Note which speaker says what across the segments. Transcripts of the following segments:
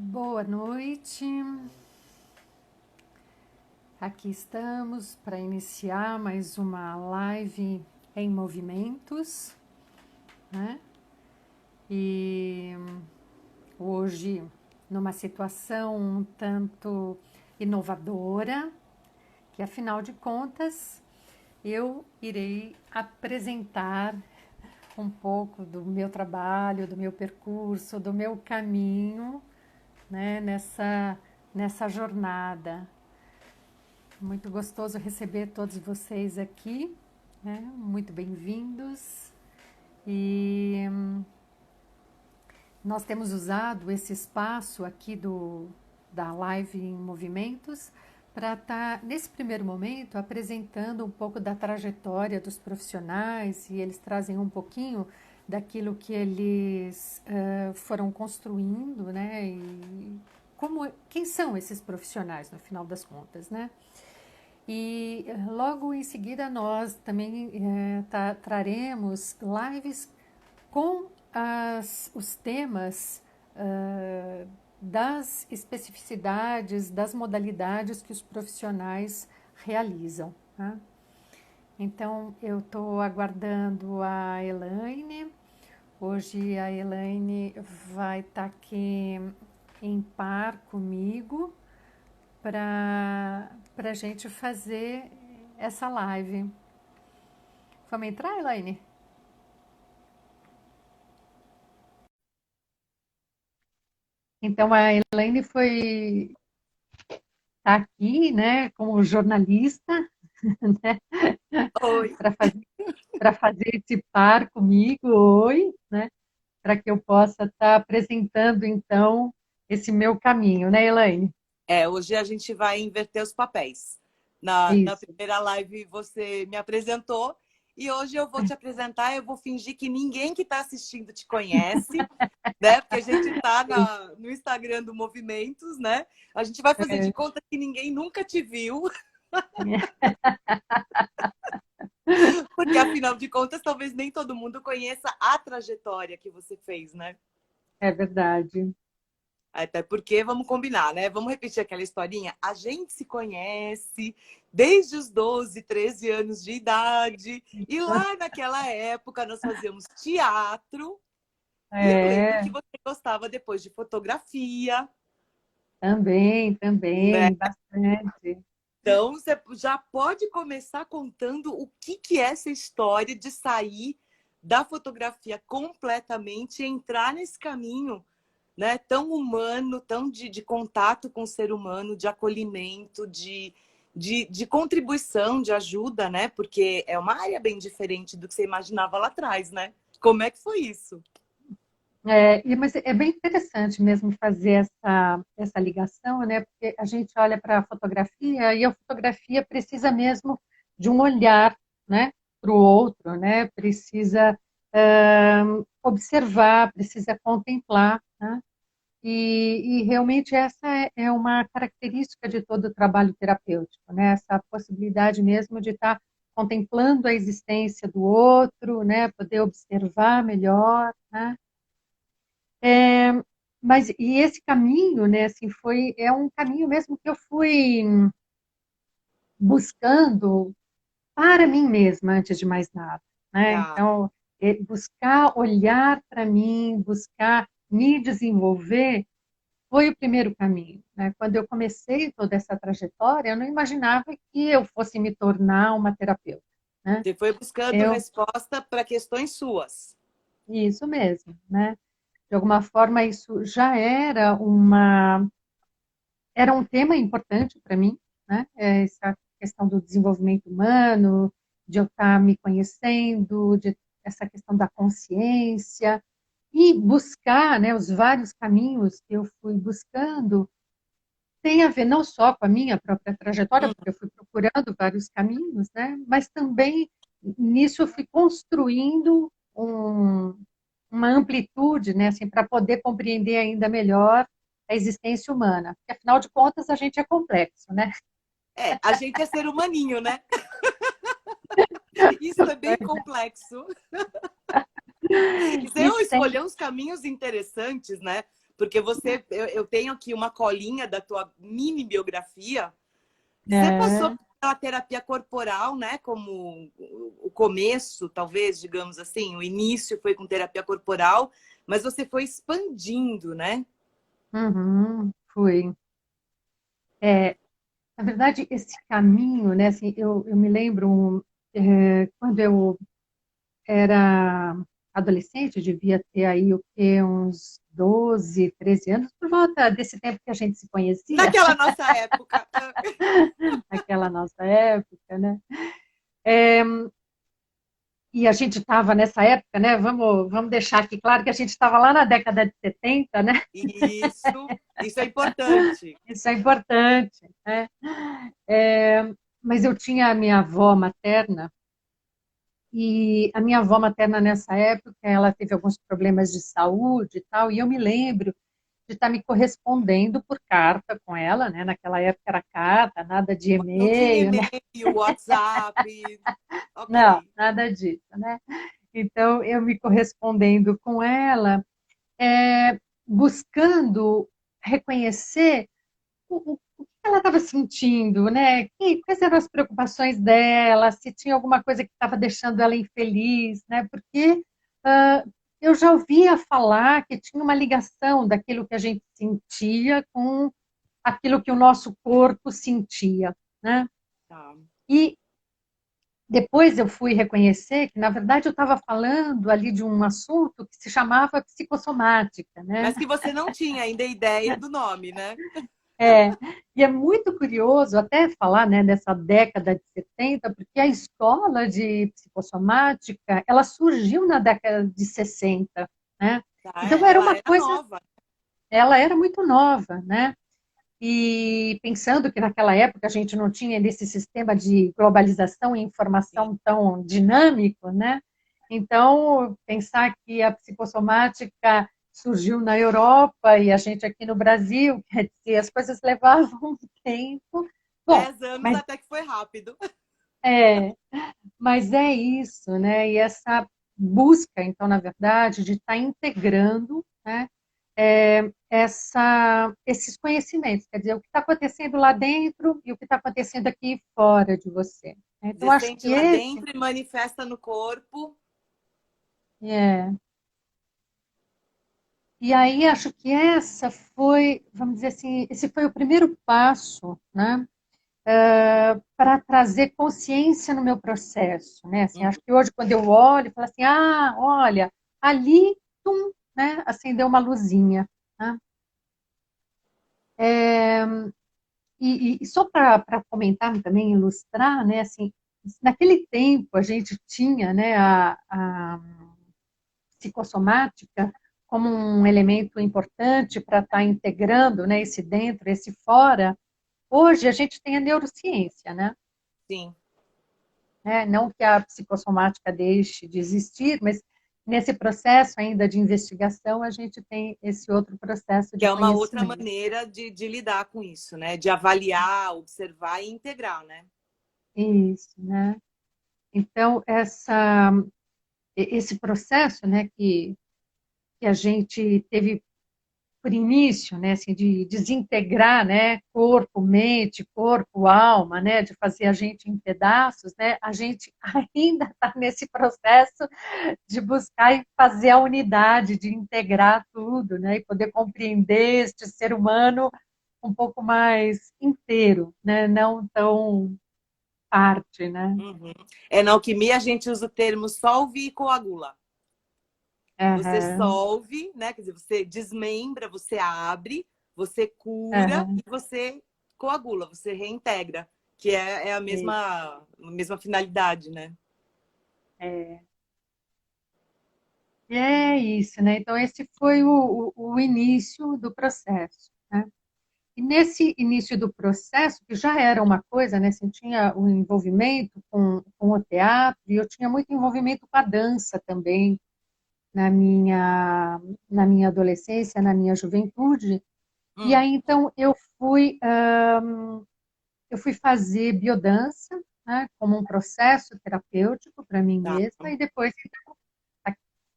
Speaker 1: Boa noite. Aqui estamos para iniciar mais uma live em movimentos, né? E hoje numa situação um tanto inovadora, que afinal de contas eu irei apresentar um pouco do meu trabalho, do meu percurso, do meu caminho, né, nessa jornada. Muito gostoso receber todos vocês aqui, né? Muito bem-vindos. E nós temos usado esse espaço aqui da Live em Movimentos para estar, nesse primeiro momento, apresentando um pouco da trajetória dos profissionais e eles trazem um pouquinho daquilo que eles foram construindo, né? E quem são esses profissionais, no final das contas, né? E logo em seguida nós também traremos lives com os temas das especificidades, das modalidades que os profissionais realizam. Tá? Então, eu estou aguardando a Elaine. Hoje a Elaine vai estar aqui em par comigo para a gente fazer essa live. Vamos entrar, Elaine? Então, a Elaine tá aqui, né, como jornalista, né,
Speaker 2: Oi.
Speaker 1: para fazer esse par comigo hoje, né, para que eu possa estar apresentando, então, esse meu caminho, né, Elaine?
Speaker 2: Hoje a gente vai inverter os papéis. Na
Speaker 1: Isso.
Speaker 2: primeira live você me apresentou e hoje eu vou te apresentar. Eu vou fingir que ninguém que está assistindo te conhece, né? Porque a gente está no Instagram do Movimentos, né? A gente vai fazer de conta que ninguém nunca te viu, porque afinal de contas, talvez nem todo mundo conheça a trajetória que você fez, né?
Speaker 1: É verdade.
Speaker 2: Até porque, vamos combinar, né? Vamos repetir aquela historinha. A gente se conhece desde os 12, 13 anos de idade. E lá naquela época nós fazíamos teatro. E eu lembro que
Speaker 1: É,
Speaker 2: você gostava depois de fotografia, né?
Speaker 1: também, bastante.
Speaker 2: Então, você já pode começar contando o que é essa história de sair da fotografia completamente e entrar nesse caminho, né, tão humano, tão de contato com o ser humano, de acolhimento, de contribuição, de ajuda, né? Porque é uma área bem diferente do que você imaginava lá atrás, né? Como é que foi isso?
Speaker 1: Mas é bem interessante mesmo fazer essa ligação, né? Porque a gente olha para a fotografia e a fotografia precisa mesmo de um olhar, né, para o outro, né? Precisa observar, precisa contemplar, né? E realmente essa é uma característica de todo o trabalho terapêutico, né? Essa possibilidade mesmo de estar contemplando a existência do outro, né? Poder observar melhor, né? Mas e esse caminho, né, assim, é um caminho mesmo que eu fui buscando para mim mesma antes de mais nada, né?
Speaker 2: Tá.
Speaker 1: Então, buscar olhar para mim, buscar me desenvolver foi o primeiro caminho, né? Quando eu comecei toda essa trajetória, eu não imaginava que eu fosse me tornar uma terapeuta, né?
Speaker 2: Você foi buscando
Speaker 1: Eu,
Speaker 2: resposta para questões suas.
Speaker 1: isso mesmo, né? De alguma forma, isso já era um tema importante para mim, né? Essa questão do desenvolvimento humano, de eu estar me conhecendo, de essa questão da consciência e buscar, né, os vários caminhos que eu fui buscando tem a ver não só com a minha própria trajetória,
Speaker 2: Hum.
Speaker 1: porque eu fui procurando vários caminhos, né? Mas também nisso eu fui construindo uma amplitude, né, assim, para poder compreender ainda melhor a existência humana. Porque, afinal de contas, a gente é complexo, né?
Speaker 2: A gente é ser humaninho, né? Isso é bem complexo. E você
Speaker 1: E sem...
Speaker 2: escolheu uns caminhos interessantes, né? Porque eu tenho aqui uma colinha da tua mini biografia. Você
Speaker 1: É.
Speaker 2: passou pela terapia corporal, né? Como o começo, talvez, digamos assim, o início foi com terapia corporal, mas você foi expandindo, né?
Speaker 1: Uhum, fui. É, na verdade, esse caminho, né, assim, eu me lembro quando eu era adolescente, eu devia ter aí o quê, uns 12, 13 anos, por volta desse tempo que a gente se conhecia,
Speaker 2: Naquela nossa época.
Speaker 1: naquela nossa época, né? E a gente estava nessa época, né? Vamos deixar aqui claro que a gente estava lá na década de 70, né?
Speaker 2: Isso é importante.
Speaker 1: Isso é importante, né? Mas eu tinha a minha avó materna, e a minha avó materna nessa época, ela teve alguns problemas de saúde e tal, e eu me lembro de estar me correspondendo por carta com ela, né? Naquela época era carta, nada de
Speaker 2: Não tinha
Speaker 1: e-mail, né?
Speaker 2: e-mail, WhatsApp.
Speaker 1: Não,
Speaker 2: Ok.
Speaker 1: nada disso, né? Então, eu me correspondendo com ela, buscando reconhecer o que ela estava sentindo, né? Quais eram as preocupações dela, se tinha alguma coisa que estava deixando ela infeliz, né? Porque ah, eu já ouvia falar que tinha uma ligação daquilo que a gente sentia com aquilo que o nosso corpo sentia, né?
Speaker 2: Tá.
Speaker 1: E depois eu fui reconhecer que, na verdade, eu estava falando ali de um assunto que se chamava psicossomática, né?
Speaker 2: Mas que você não tinha ainda ideia do nome, né?
Speaker 1: É, e é muito curioso até falar, né, dessa década de 70, porque a escola de psicossomática, ela surgiu na década de 60, né?
Speaker 2: Tá,
Speaker 1: Então era
Speaker 2: ela
Speaker 1: uma
Speaker 2: era
Speaker 1: coisa,
Speaker 2: nova.
Speaker 1: ela era muito nova, né? E pensando que naquela época a gente não tinha esse sistema de globalização e
Speaker 2: Sim.
Speaker 1: informação tão dinâmico, né? Então, pensar que a psicossomática surgiu na Europa e a gente aqui no Brasil, quer dizer, as coisas levavam um tempo. Bom,
Speaker 2: 10 anos
Speaker 1: mas
Speaker 2: até que foi rápido.
Speaker 1: é, mas é isso, né? E essa busca, então, na verdade, de estar integrando, né, esses conhecimentos, quer dizer, o que está acontecendo lá dentro e o que está acontecendo aqui fora de você. Então,
Speaker 2: Você
Speaker 1: acho
Speaker 2: sente
Speaker 1: que
Speaker 2: lá
Speaker 1: esse
Speaker 2: dentro e manifesta no corpo.
Speaker 1: é. E aí acho que essa foi, vamos dizer assim, esse foi o primeiro passo, né, para trazer consciência no meu processo, né? Assim,
Speaker 2: Uhum.
Speaker 1: acho que hoje quando eu olho, eu falo assim, ah, olha, ali, tum, né, acendeu uma luzinha, né? E só para comentar também, ilustrar, né, assim, naquele tempo a gente tinha, né, a psicossomática como um elemento importante para estar integrando, né, esse dentro, esse fora. Hoje a gente tem a neurociência, né?
Speaker 2: Sim.
Speaker 1: Não que a psicossomática deixe de existir, mas nesse processo ainda de investigação a gente tem esse outro processo
Speaker 2: Que
Speaker 1: de
Speaker 2: é uma outra
Speaker 1: conhecimento.
Speaker 2: maneira de lidar com isso, né? De avaliar, observar e integrar, né?
Speaker 1: Isso, né? Então, esse processo, né, que a gente teve por início, né, assim, de desintegrar, né, corpo, mente, corpo, alma, né, de fazer a gente em pedaços, né, a gente ainda está nesse processo de buscar e fazer a unidade, de integrar tudo, né, e poder compreender este ser humano um pouco mais inteiro, né, não tão parte, né.
Speaker 2: Uhum. É, na alquimia a gente usa o termo solve e coagula. Você
Speaker 1: Aham,
Speaker 2: solve, né? Quer dizer, você desmembra, você abre, você cura
Speaker 1: aham,
Speaker 2: e você coagula, você reintegra, que é a mesma finalidade, né?
Speaker 1: é. E é isso, né? Então, esse foi o início do processo, né? E nesse início do processo, que já era uma coisa, né? Assim, tinha o envolvimento com o teatro, e eu tinha muito envolvimento com a dança também na minha adolescência, na minha juventude. E
Speaker 2: Hum,
Speaker 1: aí, então, eu fui fazer biodança, né? Como um processo terapêutico para mim
Speaker 2: tá.
Speaker 1: mesma, e depois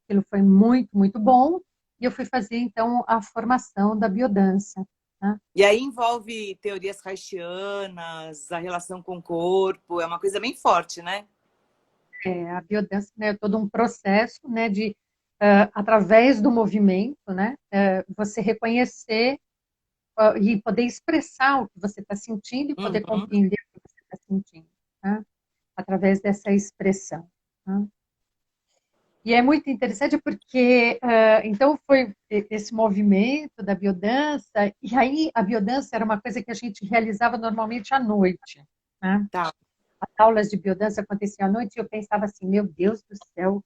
Speaker 1: aquilo foi muito, muito bom. E eu fui fazer, então, a formação da biodança, né?
Speaker 2: E aí envolve teorias haitianas, a relação com o corpo, é uma coisa bem forte, né?
Speaker 1: A biodança, né, é todo um processo, né, de, através do movimento, né, você reconhecer e poder expressar o que você está sentindo e poder
Speaker 2: Uhum.
Speaker 1: compreender o que você está sentindo, né, através dessa expressão, né? E é muito interessante porque, então, foi esse movimento da biodança, e aí a biodança era uma coisa que a gente realizava normalmente à noite, né?
Speaker 2: Tá.
Speaker 1: As aulas de biodança aconteciam à noite e eu pensava assim, meu Deus do céu,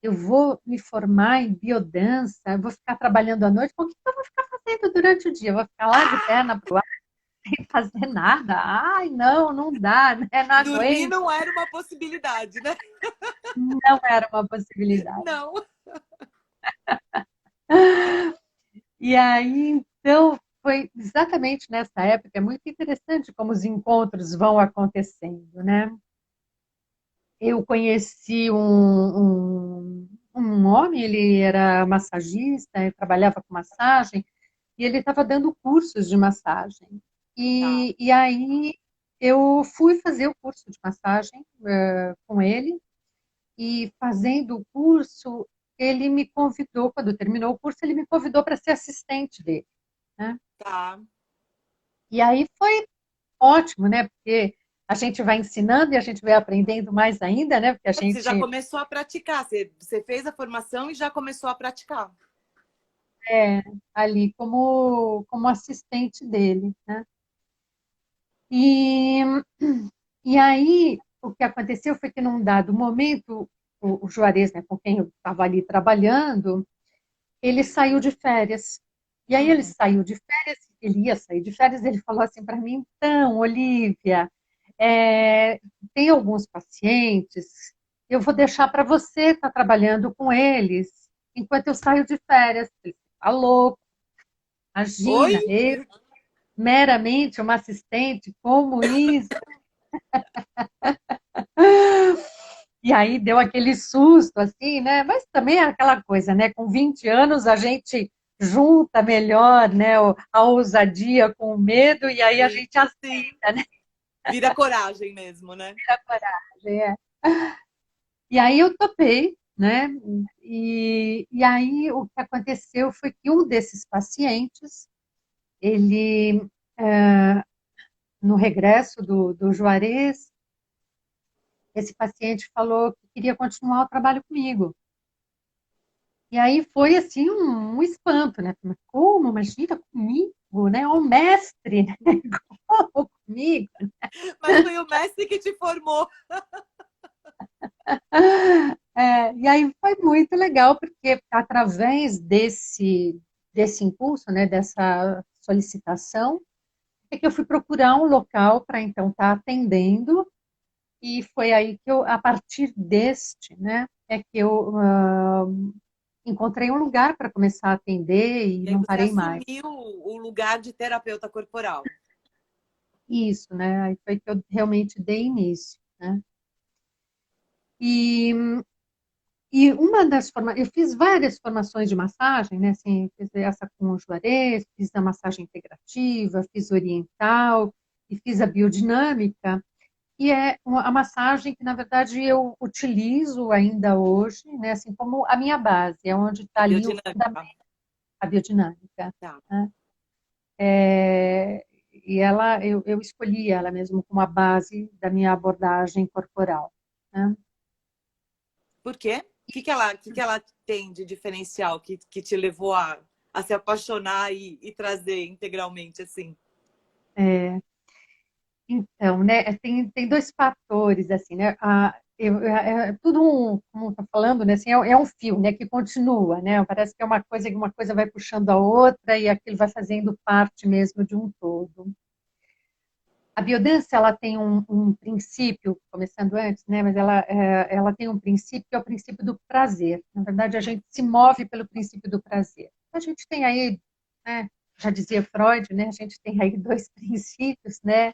Speaker 1: eu vou me formar em biodança, eu vou ficar trabalhando à noite, o que eu vou ficar fazendo durante o dia? Eu vou ficar lá de perna pro ar sem fazer nada? Ai, não, não dá, né? Não
Speaker 2: Dormir
Speaker 1: aguento.
Speaker 2: não era uma possibilidade, né?
Speaker 1: Não era uma possibilidade.
Speaker 2: Não.
Speaker 1: E aí, então, foi exatamente nessa época, é muito interessante como os encontros vão acontecendo, né? Eu conheci um homem, ele era massagista, trabalhava com massagem, e ele estava dando cursos de massagem.
Speaker 2: Tá.
Speaker 1: E aí eu fui fazer o curso de massagem com ele, e fazendo o curso, ele me convidou, quando terminou o curso, ele me convidou para ser assistente dele, né?
Speaker 2: Tá.
Speaker 1: E aí foi ótimo, né? Porque a gente vai ensinando e a gente vai aprendendo mais ainda, né? Porque a
Speaker 2: Você já
Speaker 1: gente
Speaker 2: começou a praticar, você fez a formação e já começou a praticar.
Speaker 1: é ali como assistente dele, né? E, e aí o que aconteceu foi que num dado momento o Juarez, né, com quem eu estava ali trabalhando, ele saiu de férias. E aí ele
Speaker 2: Uhum.
Speaker 1: saiu de férias, ele ia sair de férias, ele falou assim para mim, então, Olivia, tem alguns pacientes, eu vou deixar para você estar trabalhando com eles enquanto eu saio de férias. Ele falou, louco,
Speaker 2: Oi?
Speaker 1: imagina, eu, meramente uma assistente, como isso? E aí deu aquele susto, assim, né? Mas também é aquela coisa, né? Com 20 anos a gente junta melhor, né? A ousadia com o medo e aí a
Speaker 2: Sim,
Speaker 1: gente
Speaker 2: sim.
Speaker 1: aceita, né?
Speaker 2: Vira coragem mesmo, né?
Speaker 1: A coragem, é. E aí eu topei, né? E aí o que aconteceu foi que um desses pacientes, ele, no regresso do Juarez, esse paciente falou que queria continuar o trabalho comigo. E aí foi assim um espanto, né? Mas como? Imagina comigo, né? O mestre, né? Como comigo?
Speaker 2: Mas foi o mestre que te formou.
Speaker 1: E aí foi muito legal, porque através desse impulso, né, dessa solicitação, é que eu fui procurar um local para então estar atendendo, e foi aí que eu, a partir deste, né, é que eu encontrei um lugar para começar a atender e
Speaker 2: E aí
Speaker 1: não
Speaker 2: você
Speaker 1: parei mais.
Speaker 2: assumiu o lugar de terapeuta corporal.
Speaker 1: Isso, né? Aí foi que eu realmente dei início, né? E, e uma das formas, eu fiz várias formações de massagem, né? Assim, fiz essa com o Juarez, fiz a massagem integrativa, fiz oriental e fiz a biodinâmica, e é a massagem que, na verdade, eu utilizo ainda hoje, né? Assim, como a minha base, é onde
Speaker 2: A
Speaker 1: está ali o fundamento,
Speaker 2: biodinâmica.
Speaker 1: a biodinâmica,
Speaker 2: Tá.
Speaker 1: né? E ela, eu escolhi ela mesmo como a base da minha abordagem corporal, né?
Speaker 2: Por quê? O que ela tem de diferencial que te levou a se apaixonar e trazer integralmente assim?
Speaker 1: Então, né, tem dois fatores, assim, né? Tudo como está falando, né? Assim, é um fio, né? Que continua, né? Parece que é uma coisa vai puxando a outra e aquilo vai fazendo parte mesmo de um todo. A biodança, ela tem um princípio, começando antes, né? Mas ela tem um princípio que é o princípio do prazer. Na verdade, a gente se move pelo princípio do prazer. A gente tem aí, né? Já dizia Freud, né? A gente tem aí dois princípios, né?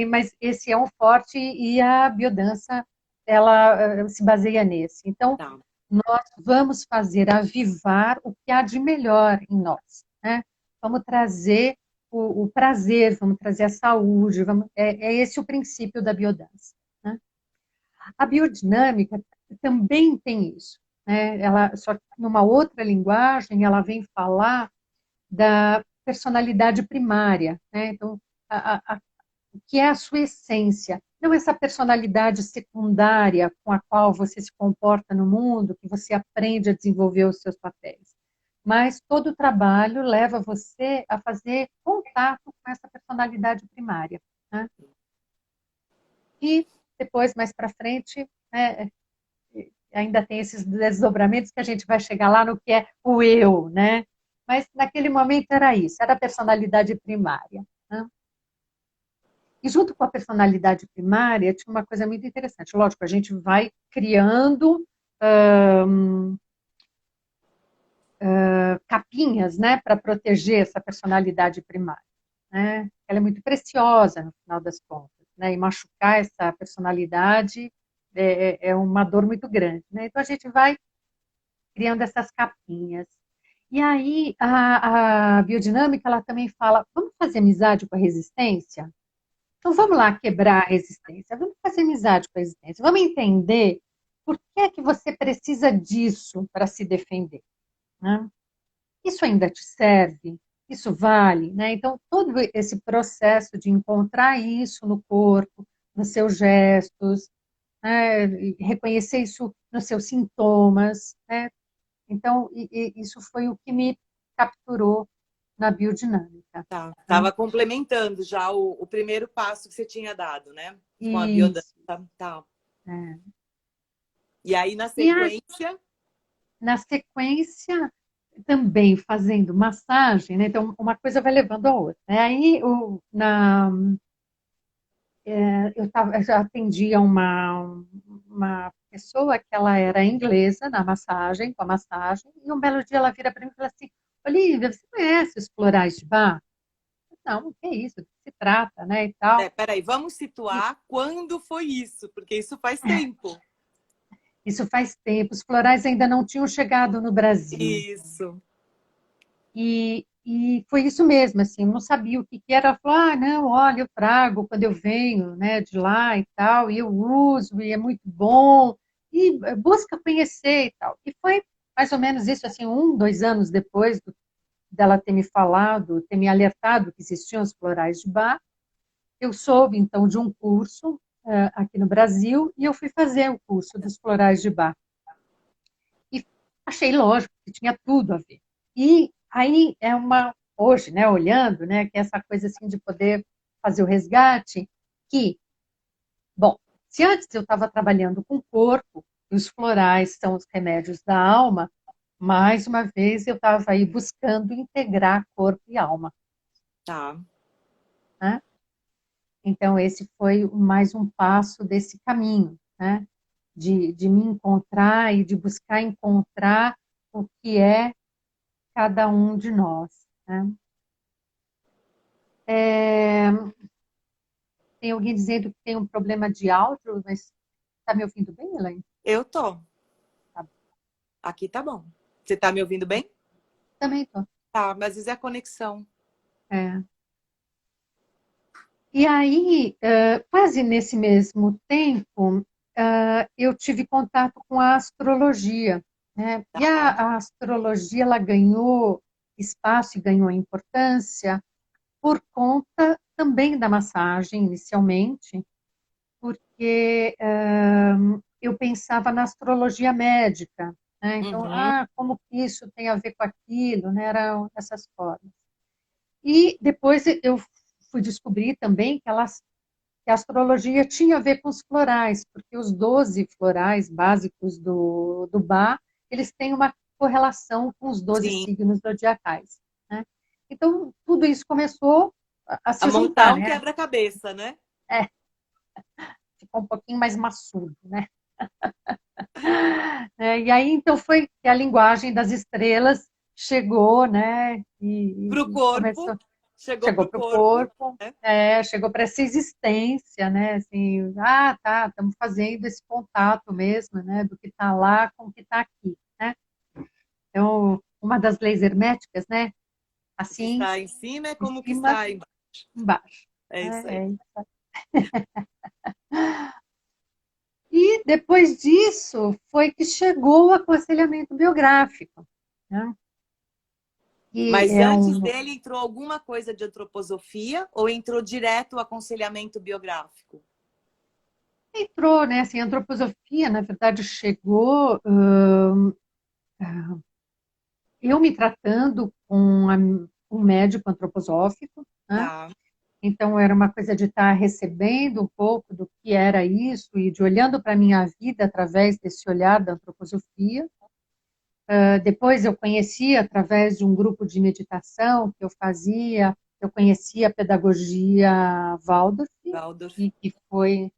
Speaker 1: Mas esse é um forte e a biodança ela se baseia nesse. Então,
Speaker 2: Tá.
Speaker 1: nós vamos fazer avivar o que há de melhor em nós, né? Vamos trazer o prazer, vamos trazer a saúde, é esse o princípio da biodança, né? A biodinâmica também tem isso, né? Ela, só que numa outra linguagem, ela vem falar da personalidade primária, né? Então, o que é a sua essência, não essa personalidade secundária com a qual você se comporta no mundo, que você aprende a desenvolver os seus papéis. Mas todo o trabalho leva você a fazer contato com essa personalidade primária, né? E depois, mais para frente, né, ainda tem esses desdobramentos que a gente vai chegar lá no que é o eu, né? Mas naquele momento era isso, era a personalidade primária, né? E junto com a personalidade primária, tinha uma coisa muito interessante. Lógico, a gente vai criando capinhas, né, para proteger essa personalidade primária, né? Ela é muito preciosa, no final das contas, né? E machucar essa personalidade é uma dor muito grande, né? Então, a gente vai criando essas capinhas. E aí, a biodinâmica, ela também fala, vamos fazer amizade com a resistência? Então, vamos lá quebrar a resistência, vamos fazer amizade com a resistência, vamos entender por que é que você precisa disso para se defender, né? Isso ainda te serve? Isso vale, né? Então, todo esse processo de encontrar isso no corpo, nos seus gestos, né? Reconhecer isso nos seus sintomas, né? Então, isso foi o que me capturou na biodinâmica.
Speaker 2: Tá.
Speaker 1: Né?
Speaker 2: Tava complementando já o primeiro passo que você tinha dado, né? Com a biodança.
Speaker 1: Isso.
Speaker 2: Tá.
Speaker 1: É.
Speaker 2: E aí, na
Speaker 1: E a,
Speaker 2: sequência,
Speaker 1: na sequência, também fazendo massagem, né? Então, uma coisa vai levando a outra. Né? Aí, eu já atendia uma pessoa que ela era inglesa na massagem, com a massagem, e um belo dia ela vira para mim e fala assim, Olivia, você conhece os florais de Bach? Não, o que é isso? Do que se trata, né, e tal.
Speaker 2: peraí, vamos
Speaker 1: E
Speaker 2: situar quando foi isso, porque isso faz tempo.
Speaker 1: isso faz tempo, os florais ainda não tinham chegado no Brasil.
Speaker 2: Isso.
Speaker 1: E foi isso mesmo, assim, eu não sabia o que que era. Ela falou, não, olha, eu trago quando eu venho, né, de lá e tal, e eu uso, e é muito bom, e busca conhecer e tal. E foi mais ou menos isso, assim, 2 anos depois dela ter me falado, ter me alertado que existiam os florais de Bach, eu soube, então, de um curso aqui no Brasil, e eu fui fazer o curso dos florais de Bach. E achei lógico que tinha tudo a ver. E aí hoje, né, olhando, né, que é essa coisa assim de poder fazer o resgate, que, bom, se antes eu estava trabalhando com o corpo, e os florais são os remédios da alma, mais uma vez eu estava aí buscando integrar corpo e alma.
Speaker 2: Tá.
Speaker 1: Né? Então, esse foi mais um passo desse caminho, né? De me encontrar e de buscar encontrar o que é cada um de nós. Né? Tem alguém dizendo que tem um problema de áudio, mas está me ouvindo bem, Elaine?
Speaker 2: Eu tô.
Speaker 1: Tá.
Speaker 2: Aqui tá bom. Você tá me ouvindo bem?
Speaker 1: Também estou.
Speaker 2: Tá, mas às vezes é a conexão.
Speaker 1: É. E aí, quase nesse mesmo tempo, eu tive contato com a astrologia. Né? E
Speaker 2: Tá.
Speaker 1: a astrologia ela ganhou espaço e ganhou importância por conta também da massagem, inicialmente, porque eu pensava na astrologia médica. Né? Então,
Speaker 2: Uhum.
Speaker 1: como que isso tem a ver com aquilo? Né? Eram essas formas. E depois eu fui descobrir também que a astrologia tinha a ver com os florais, porque os 12 florais básicos do Bach, eles têm uma correlação com os 12
Speaker 2: Sim.
Speaker 1: signos zodiacais. Né? Então, tudo isso começou a
Speaker 2: A
Speaker 1: se
Speaker 2: montar
Speaker 1: juntar,
Speaker 2: um
Speaker 1: né?
Speaker 2: quebra-cabeça, né?
Speaker 1: É, ficou um pouquinho mais maçudo, né? E aí, então, foi que a linguagem das estrelas chegou, né?
Speaker 2: Para o
Speaker 1: E
Speaker 2: corpo,
Speaker 1: começou
Speaker 2: Chegou
Speaker 1: chegou
Speaker 2: pro
Speaker 1: para o
Speaker 2: corpo,
Speaker 1: corpo,
Speaker 2: né?
Speaker 1: chegou para essa existência, né? Assim, tá, estamos fazendo esse contato mesmo, né? Do que está lá com o que está aqui, né? Então, uma das leis herméticas, né?
Speaker 2: O que
Speaker 1: Assim,
Speaker 2: está em cima é
Speaker 1: de
Speaker 2: como o que
Speaker 1: cima,
Speaker 2: está embaixo.
Speaker 1: embaixo.
Speaker 2: É isso aí.
Speaker 1: É isso. E depois disso foi que chegou o aconselhamento biográfico, né? Que
Speaker 2: Mas
Speaker 1: é
Speaker 2: antes
Speaker 1: um
Speaker 2: dele entrou alguma coisa de antroposofia ou entrou direto o aconselhamento biográfico?
Speaker 1: entrou, né? Assim, a antroposofia, na verdade, chegou eu me tratando com um médico antroposófico, né?
Speaker 2: Tá.
Speaker 1: Então era uma coisa de estar recebendo um pouco do que era isso e de olhando para a minha vida através desse olhar da antroposofia. Depois eu conheci através de um grupo de meditação que eu fazia, eu conheci a pedagogia Waldorf,
Speaker 2: Waldorf.
Speaker 1: e que foi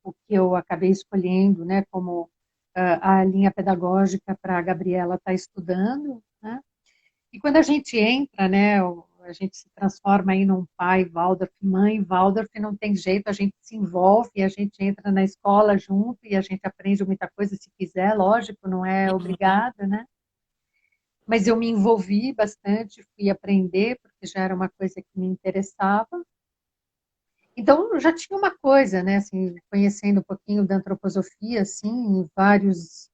Speaker 1: o que eu acabei escolhendo, né, como a linha pedagógica para a Gabriela estar estudando, né? E quando a gente entra, né, a gente se transforma aí num pai Waldorf, mãe Waldorf, não tem jeito, a gente se envolve, a gente entra na escola junto e a gente aprende muita coisa se quiser, lógico, não é
Speaker 2: Uhum.
Speaker 1: obrigada, né? Mas eu me envolvi bastante, fui aprender, porque já era uma coisa que me interessava. Então, eu já tinha uma coisa, né, assim, conhecendo um pouquinho da antroposofia, assim, em vários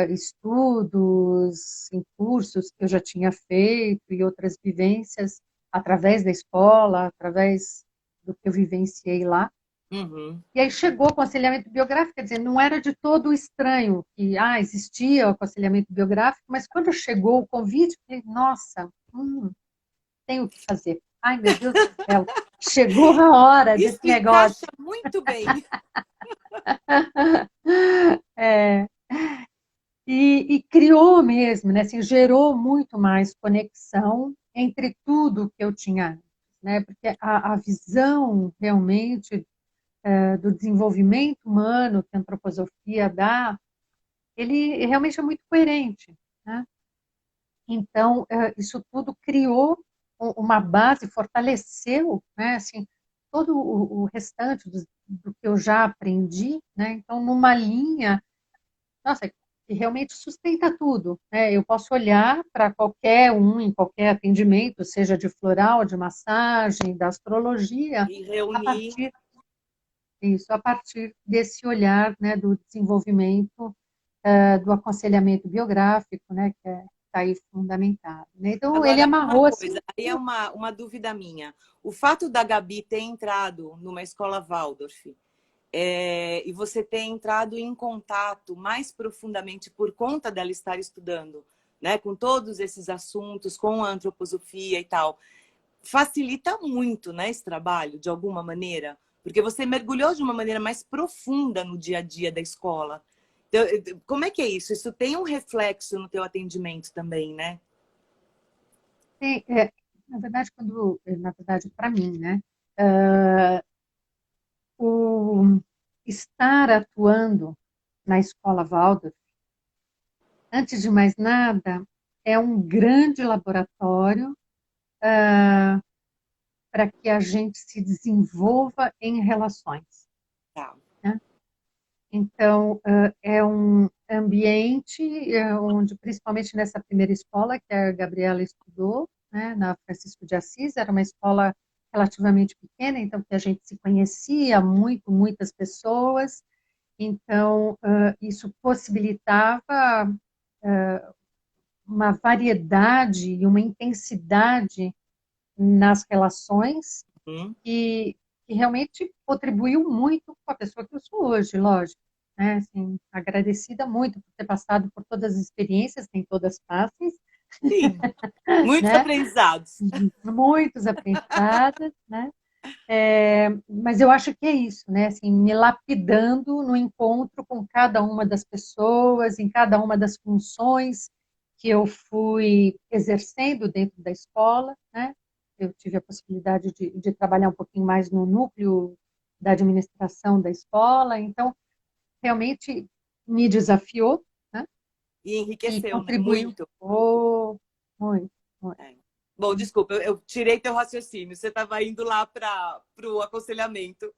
Speaker 1: estudos, em cursos que eu já tinha feito e outras vivências através da escola, através do que eu vivenciei lá.
Speaker 2: Uhum.
Speaker 1: E aí chegou o aconselhamento biográfico, quer dizer, não era de todo estranho que existia o aconselhamento biográfico, mas quando chegou o convite, eu falei, nossa, tenho o que fazer. Ai, meu Deus do céu, chegou a hora desse
Speaker 2: Isso encaixa
Speaker 1: negócio.
Speaker 2: muito bem.
Speaker 1: É, e criou mesmo, né, assim, gerou muito mais conexão entre tudo que eu tinha antes, né, porque a visão realmente do desenvolvimento humano que a antroposofia dá, ele realmente é muito coerente, né? Então, isso tudo criou uma base, fortaleceu, né, assim, todo o restante do que eu já aprendi, né? Então, numa linha, nossa, que realmente sustenta tudo, né? Eu posso olhar para qualquer um, em qualquer atendimento, seja de floral, de massagem, da astrologia,
Speaker 2: E
Speaker 1: a
Speaker 2: reunir.
Speaker 1: partir a partir desse olhar, né, do desenvolvimento do aconselhamento biográfico, né, que está aí fundamentado, né? Então, ele
Speaker 2: Agora, uma
Speaker 1: amarrou
Speaker 2: coisa,
Speaker 1: assim,
Speaker 2: aí é uma dúvida minha. O fato da Gabi ter entrado numa escola Waldorf e você ter entrado em contato mais profundamente por conta dela estar estudando, né, com todos esses assuntos, com a antroposofia e tal, facilita muito, né, esse trabalho, de alguma maneira, porque você mergulhou de uma maneira mais profunda no dia a dia da escola. Então, como é que é isso? Isso tem um reflexo no teu atendimento também, né?
Speaker 1: na verdade, na verdade, para mim, né, o estar atuando na escola Waldorf, antes de mais nada, é um grande laboratório para que a gente se desenvolva em relações,
Speaker 2: Tá.
Speaker 1: né? Então, é um ambiente onde, principalmente nessa primeira escola que a Gabriela estudou, né, na Francisco de Assis, era uma escola relativamente pequena, então que a gente se conhecia muito, muitas pessoas, então isso possibilitava uma variedade e uma intensidade nas relações
Speaker 2: Hum.
Speaker 1: que, que realmente contribuiu muito com a pessoa que eu sou hoje, lógico. Né? Assim, agradecida muito por ter passado por todas as experiências, nem todas fáceis,
Speaker 2: Sim, muitos
Speaker 1: né?
Speaker 2: aprendizados.
Speaker 1: Muitos aprendizados, né? Mas eu acho que é isso, né? Assim, me lapidando no encontro com cada uma das pessoas, em cada uma das funções que eu fui exercendo dentro da escola, né? Eu tive a possibilidade de trabalhar um pouquinho mais no núcleo da administração da escola, então realmente me desafiou, né?
Speaker 2: E
Speaker 1: E
Speaker 2: enriqueceu, né?
Speaker 1: contribuiu
Speaker 2: Muito.
Speaker 1: muito, muito, muito.
Speaker 2: É. Bom, desculpa, eu tirei teu raciocínio. Você estava indo lá para o aconselhamento.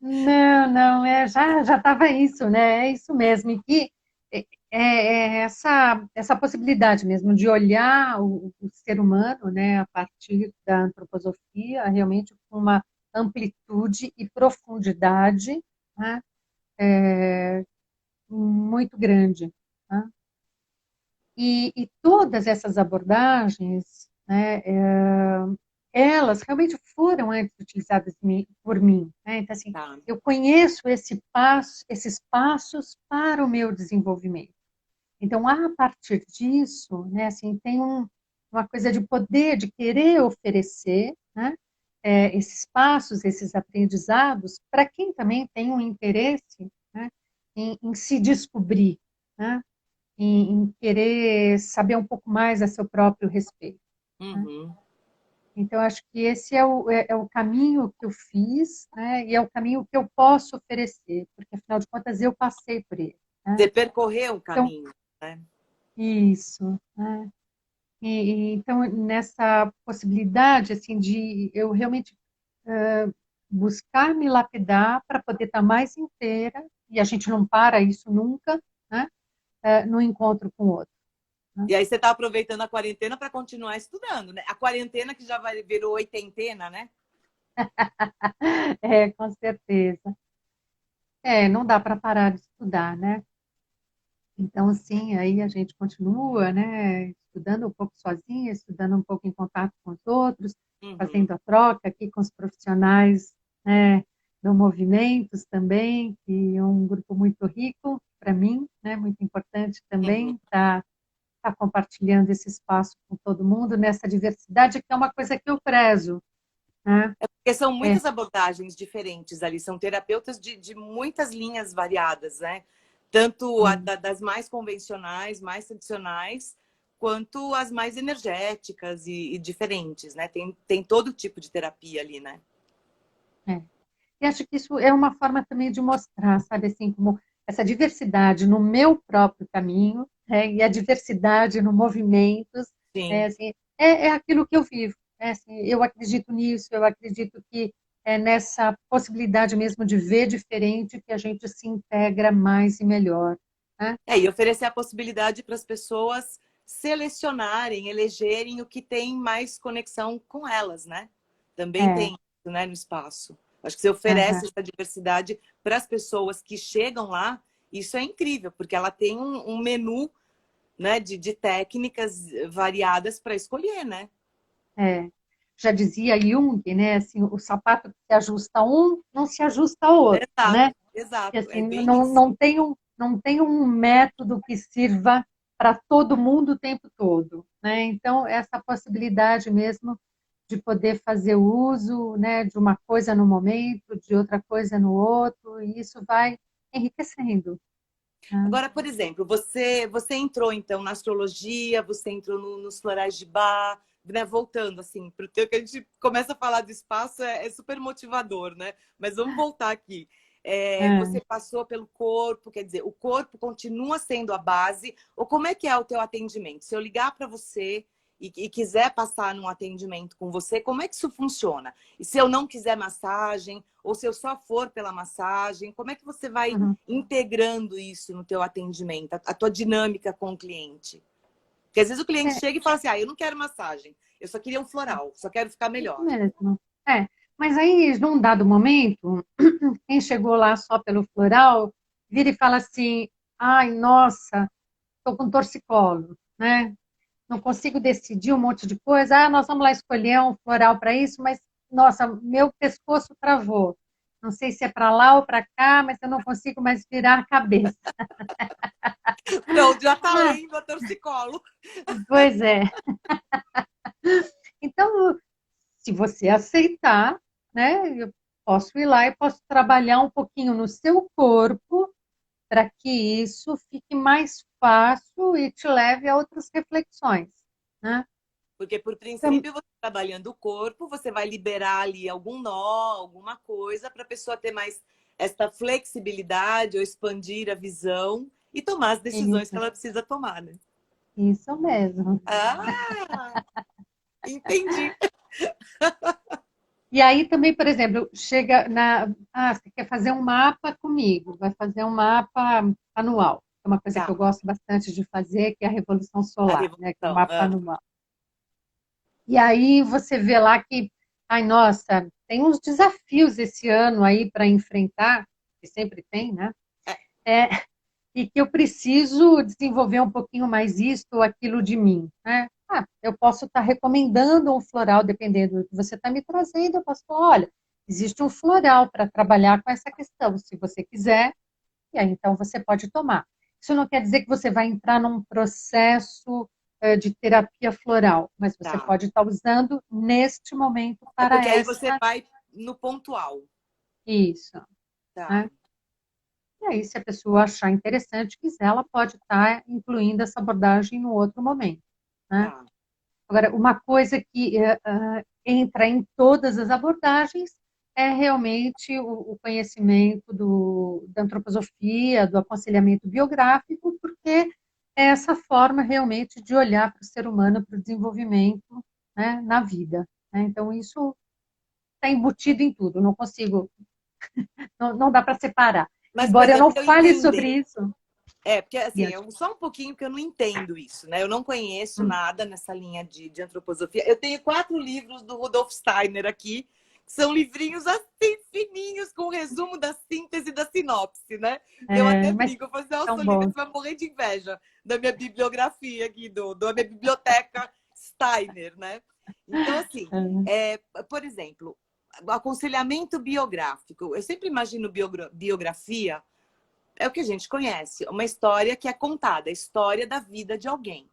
Speaker 1: Não, não, já estava isso, né? É isso mesmo. E que essa possibilidade mesmo de olhar o ser humano, né, a partir da antroposofia, realmente com uma amplitude e profundidade, né, muito grande. Né? E todas essas abordagens, né, elas realmente foram antes utilizadas por mim. Né? Então, assim,
Speaker 2: Tá.
Speaker 1: eu conheço esses passos para o meu desenvolvimento. Então, a partir disso, né, assim, tem uma coisa de poder, de querer oferecer, né, esses passos, esses aprendizados, para quem também tem um interesse, né, em se descobrir, né, em querer saber um pouco mais a seu próprio respeito. Né?
Speaker 2: Uhum.
Speaker 1: Então, acho que esse é o caminho que eu fiz, né, e é o caminho que eu posso oferecer, porque, afinal de contas, eu passei por ele. Né?
Speaker 2: Você percorreu o
Speaker 1: Então,
Speaker 2: caminho, né?
Speaker 1: isso. Né? Então, nessa possibilidade, assim, de eu realmente buscar me lapidar para poder estar mais inteira, e a gente não para isso nunca, né? No encontro com o outro. Né?
Speaker 2: E aí você está aproveitando a quarentena para continuar estudando, né? A quarentena que já virou oitentena, né?
Speaker 1: Com certeza. Não dá para parar de estudar, né? Então, sim, aí a gente continua, né, estudando um pouco sozinha, estudando um pouco em contato com os outros,
Speaker 2: Uhum.
Speaker 1: fazendo a troca aqui com os profissionais, né, do Movimentos também, que é um grupo muito rico para mim, né, muito importante
Speaker 2: Uhum.
Speaker 1: também tá compartilhando esse espaço com todo mundo, nessa diversidade, que é uma coisa que eu prezo, né?
Speaker 2: Porque são
Speaker 1: É,
Speaker 2: muitas abordagens diferentes ali, são terapeutas de muitas linhas variadas, né? Tanto das mais convencionais, mais tradicionais, quanto as mais energéticas e diferentes, né? Tem todo tipo de terapia ali, né?
Speaker 1: é. E acho que isso é uma forma também de mostrar, sabe, assim, como essa diversidade no meu próprio caminho, né, e a diversidade no movimentos,
Speaker 2: Sim.
Speaker 1: né, assim, é aquilo que eu vivo. Né, assim, eu acredito nisso, eu acredito que é nessa possibilidade mesmo de ver diferente que a gente se integra mais e melhor. Né?
Speaker 2: E oferecer a possibilidade para as pessoas selecionarem, elegerem o que tem mais conexão com elas, né? Também
Speaker 1: É,
Speaker 2: tem isso, né, no espaço. Acho que você oferece
Speaker 1: aham,
Speaker 2: essa diversidade para as pessoas que chegam lá, isso é incrível, porque ela tem um menu, né, de técnicas variadas para escolher, né?
Speaker 1: é. Já dizia Jung, né, assim, o sapato que se ajusta a um, não se ajusta ao outro,
Speaker 2: Exato,
Speaker 1: né? Que
Speaker 2: exato.
Speaker 1: assim,
Speaker 2: É bem isso.
Speaker 1: não tem um método que sirva para todo mundo o tempo todo, né? Então, essa possibilidade mesmo de poder fazer uso, né, de uma coisa no momento, de outra coisa no outro, e isso vai enriquecendo. Né?
Speaker 2: Agora, por exemplo, você entrou então na astrologia, você entrou nos florais de bar, né? Voltando assim, para o teu que a gente começa a falar do espaço é super motivador, né? Mas vamos voltar aqui.
Speaker 1: É.
Speaker 2: Você passou pelo corpo, quer dizer, o corpo continua sendo a base, ou como é que é o teu atendimento? Se eu ligar para você e quiser passar num atendimento com você, como é que isso funciona? E se eu não quiser massagem, ou se eu só for pela massagem, como é que você vai
Speaker 1: Uhum.
Speaker 2: integrando isso no teu atendimento, a tua dinâmica com o cliente? Porque às vezes o cliente
Speaker 1: É,
Speaker 2: chega e fala assim, eu não quero massagem, eu só queria um
Speaker 1: é,
Speaker 2: floral, só quero ficar
Speaker 1: isso
Speaker 2: melhor.
Speaker 1: mesmo. Mas aí, num dado momento, quem chegou lá só pelo floral, vira e fala assim, ai, nossa, estou com torcicolo, né? Não consigo decidir um monte de coisa. Ah, nós vamos lá escolher um floral para isso, mas, nossa, meu pescoço travou. Não sei se é para lá ou para cá, mas eu não consigo mais virar a cabeça.
Speaker 2: Pronto, já tá
Speaker 1: Ah,
Speaker 2: lendo a torcicolo.
Speaker 1: pois é. Então, se você aceitar, né, eu posso ir lá e posso trabalhar um pouquinho no seu corpo para que isso fique mais fácil e te leve a outras reflexões, né?
Speaker 2: Porque, por
Speaker 1: Então,
Speaker 2: princípio, você trabalhando o corpo, você vai liberar ali algum nó, alguma coisa, para a pessoa ter mais esta flexibilidade ou expandir a visão e tomar as decisões que
Speaker 1: isso,
Speaker 2: ela precisa tomar, né?
Speaker 1: isso mesmo.
Speaker 2: Ah! Entendi.
Speaker 1: E aí também, por exemplo, chega na. Ah, você quer fazer um mapa comigo, vai fazer um mapa anual. É uma coisa que
Speaker 2: Tá.
Speaker 1: eu gosto bastante de fazer, que é a Revolução
Speaker 2: A
Speaker 1: Solar, né? Que é o
Speaker 2: revolução.
Speaker 1: mapa anual. E aí você vê lá que, ai, nossa, tem uns desafios esse ano aí para enfrentar, que sempre tem, né?
Speaker 2: É,
Speaker 1: É, e que eu preciso desenvolver um pouquinho mais isso ou aquilo de mim, né? Ah, eu posso estar recomendando um floral, dependendo do que você está me trazendo, eu posso falar, olha, existe um floral para trabalhar com essa questão, se você quiser, e aí então você pode tomar. Isso não quer dizer que você vai entrar num processo de terapia floral, mas você
Speaker 2: tá.
Speaker 1: pode estar usando neste momento
Speaker 2: É
Speaker 1: para
Speaker 2: porque aí você
Speaker 1: essa
Speaker 2: vai no pontual.
Speaker 1: isso,
Speaker 2: Tá,
Speaker 1: né? E aí, se a pessoa achar interessante, quiser, ela pode estar incluindo essa abordagem no outro momento, né?
Speaker 2: tá.
Speaker 1: Agora, uma coisa que entra em todas as abordagens é realmente o conhecimento da antroposofia, do aconselhamento biográfico, porque é essa forma realmente de olhar para o ser humano, para o desenvolvimento, né, na vida, né? Então, isso está embutido em tudo, não consigo, não dá para separar.
Speaker 2: Mas,
Speaker 1: Embora eu
Speaker 2: para
Speaker 1: não
Speaker 2: eu
Speaker 1: fale
Speaker 2: entender,
Speaker 1: sobre isso,
Speaker 2: porque assim,
Speaker 1: yes.
Speaker 2: só um pouquinho que eu não entendo isso, né? Eu não conheço
Speaker 1: Hum.
Speaker 2: nada nessa linha de antroposofia. Eu tenho 4 livros do Rudolf Steiner aqui, que são livrinhos assim fininhos, com o resumo da síntese da sinopse, né? Eu até
Speaker 1: Mas
Speaker 2: brinco, eu falo assim, nossa,
Speaker 1: tão
Speaker 2: Olivia,
Speaker 1: bom.
Speaker 2: você vai morrer de inveja da minha bibliografia aqui, da minha biblioteca Steiner, né? Então, assim, por exemplo, aconselhamento biográfico. Eu sempre imagino biografia é o que a gente conhece, uma história que é contada, a história da vida de alguém.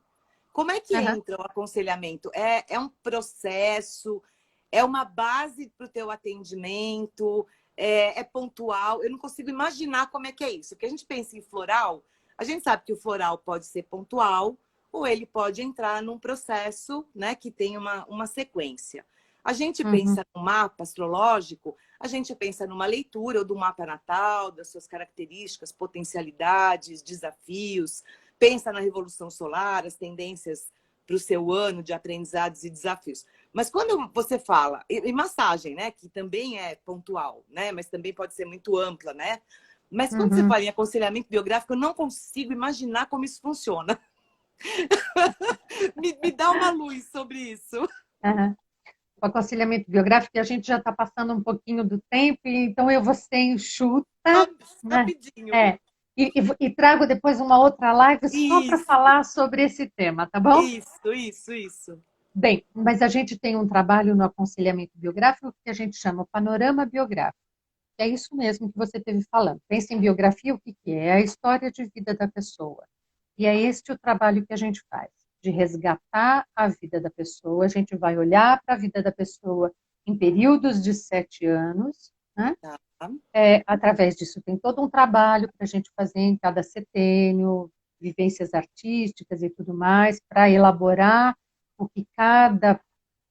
Speaker 2: Como é que
Speaker 1: Aham.
Speaker 2: entra o aconselhamento? É um processo, é uma base para o teu atendimento, é pontual? Eu não consigo imaginar como é que é isso. Porque a gente pensa em floral, a gente sabe que o floral pode ser pontual ou ele pode entrar num processo, né, que tem uma sequência. A gente
Speaker 1: Uhum.
Speaker 2: pensa no mapa astrológico, a gente pensa numa leitura ou do mapa natal, das suas características, potencialidades, desafios, pensa na revolução solar, as tendências para o seu ano de aprendizados e desafios. Mas quando você fala, e massagem, né, que também é pontual, né, mas também pode ser muito ampla, né? Mas quando você
Speaker 1: Uhum.
Speaker 2: fala em aconselhamento biográfico, eu não consigo imaginar como isso funciona. Me dá uma luz sobre isso.
Speaker 1: Aham. O aconselhamento biográfico, e a gente já está passando um pouquinho do tempo, então eu vou ser enxuta, né?
Speaker 2: Rapidinho.
Speaker 1: É, e trago depois uma outra live só para
Speaker 2: Isso,
Speaker 1: falar sobre esse tema, tá bom?
Speaker 2: isso.
Speaker 1: Bem, mas a gente tem um trabalho no aconselhamento biográfico que a gente chama panorama biográfico. É isso mesmo que você esteve falando. Pensa em biografia, o que que é? É a história de vida da pessoa. E é este o trabalho que a gente faz, de resgatar a vida da pessoa. A gente vai olhar para a vida da pessoa em períodos de 7 anos, né?
Speaker 2: Tá.
Speaker 1: Através disso tem todo um trabalho para a gente fazer em cada setênio, vivências artísticas e tudo mais, para elaborar o que cada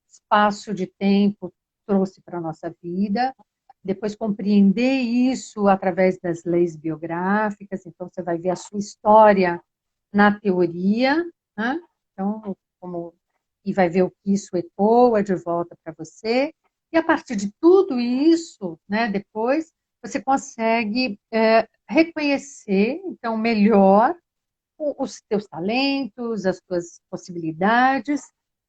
Speaker 1: espaço de tempo trouxe para a nossa vida, depois compreender isso através das leis biográficas, então você vai ver a sua história na teoria, né? Então, e vai ver o que isso ecoa de volta para você, e a partir de tudo isso, né, depois, você consegue reconhecer, então, melhor os teus talentos, as tuas possibilidades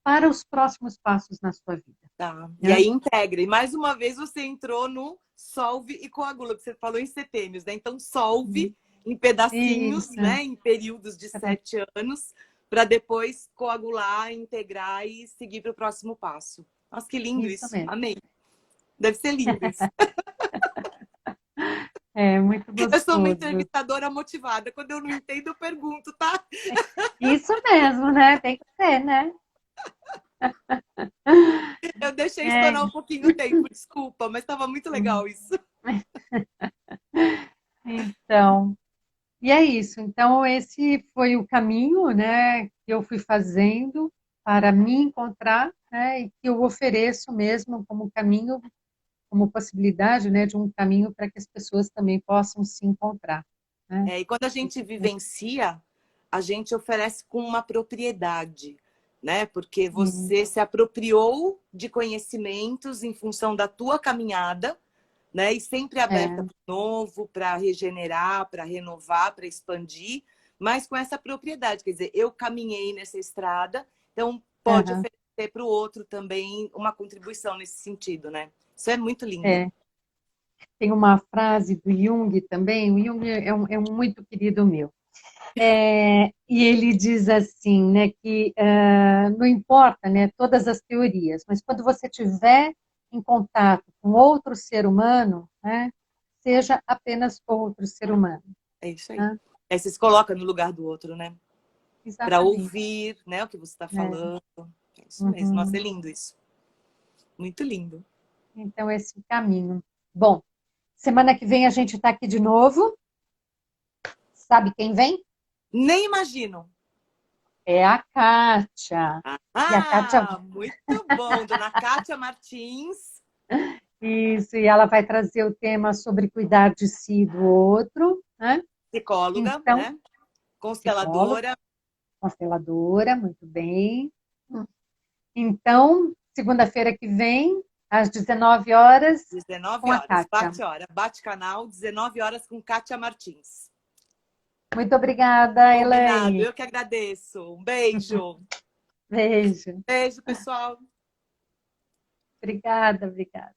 Speaker 1: para os próximos passos na sua vida.
Speaker 2: Tá. E
Speaker 1: Né?
Speaker 2: aí integra. E mais uma vez você entrou no solve e coagula, que você falou em setênios, né? Então solve em pedacinhos,
Speaker 1: Isso.
Speaker 2: né? Em períodos de 7 anos, para depois coagular, integrar e seguir para o próximo passo. Nossa, que lindo
Speaker 1: Isso
Speaker 2: isso.
Speaker 1: mesmo.
Speaker 2: Amei. Deve ser lindo isso.
Speaker 1: É muito
Speaker 2: Eu sou uma
Speaker 1: gostoso.
Speaker 2: entrevistadora motivada. Quando eu não entendo, eu pergunto, tá?
Speaker 1: Isso mesmo, né? Tem que ser, né?
Speaker 2: Eu deixei
Speaker 1: É,
Speaker 2: estourar um pouquinho o tempo, desculpa, mas estava muito legal isso.
Speaker 1: então, e é isso. Então, esse foi o caminho, né, que eu fui fazendo para me encontrar, né, e que eu ofereço mesmo como caminho, como possibilidade, né, de um caminho para que as pessoas também possam se encontrar, né?
Speaker 2: E quando a gente vivencia, a gente oferece com uma propriedade. né? Porque você se apropriou de conhecimentos em função da tua caminhada, né? E sempre aberta para o novo, para regenerar, para renovar, para expandir, mas com essa propriedade. Quer dizer, eu caminhei nessa estrada, então pode oferecer para o outro também uma contribuição nesse sentido, né? Isso é muito lindo.
Speaker 1: Tem uma frase do Jung também, o Jung é um muito querido meu. E ele diz assim, né, que não importa, né, todas as teorias, mas quando você tiver em contato com outro ser humano, né, seja apenas outro ser humano.
Speaker 2: É isso aí.
Speaker 1: Né?
Speaker 2: Aí você se coloca no lugar do outro, né? Para
Speaker 1: Exatamente.
Speaker 2: ouvir, né, o que você está falando. É isso mesmo.
Speaker 1: Uhum.
Speaker 2: Nossa, é lindo isso. Muito lindo.
Speaker 1: Então, esse é o caminho. Bom, semana que vem a gente está aqui de novo. Sabe quem vem?
Speaker 2: Nem imagino.
Speaker 1: É a Kátia. E a Kátia,
Speaker 2: Muito bom. Dona Kátia Martins.
Speaker 1: isso, e ela vai trazer o tema sobre cuidar de si e do outro, né?
Speaker 2: Psicóloga,
Speaker 1: Então,
Speaker 2: né?
Speaker 1: psicóloga,
Speaker 2: Consteladora.
Speaker 1: consteladora, muito bem. Então, segunda-feira que vem, às 19 horas,
Speaker 2: 19
Speaker 1: com a
Speaker 2: horas.
Speaker 1: Kátia.
Speaker 2: Bate hora. Bate canal. 19 horas com Kátia Martins.
Speaker 1: Muito obrigada,
Speaker 2: Combinado.
Speaker 1: Elaine.
Speaker 2: Eu que agradeço. Um beijo.
Speaker 1: Beijo.
Speaker 2: Beijo, pessoal.
Speaker 1: Obrigada, obrigada.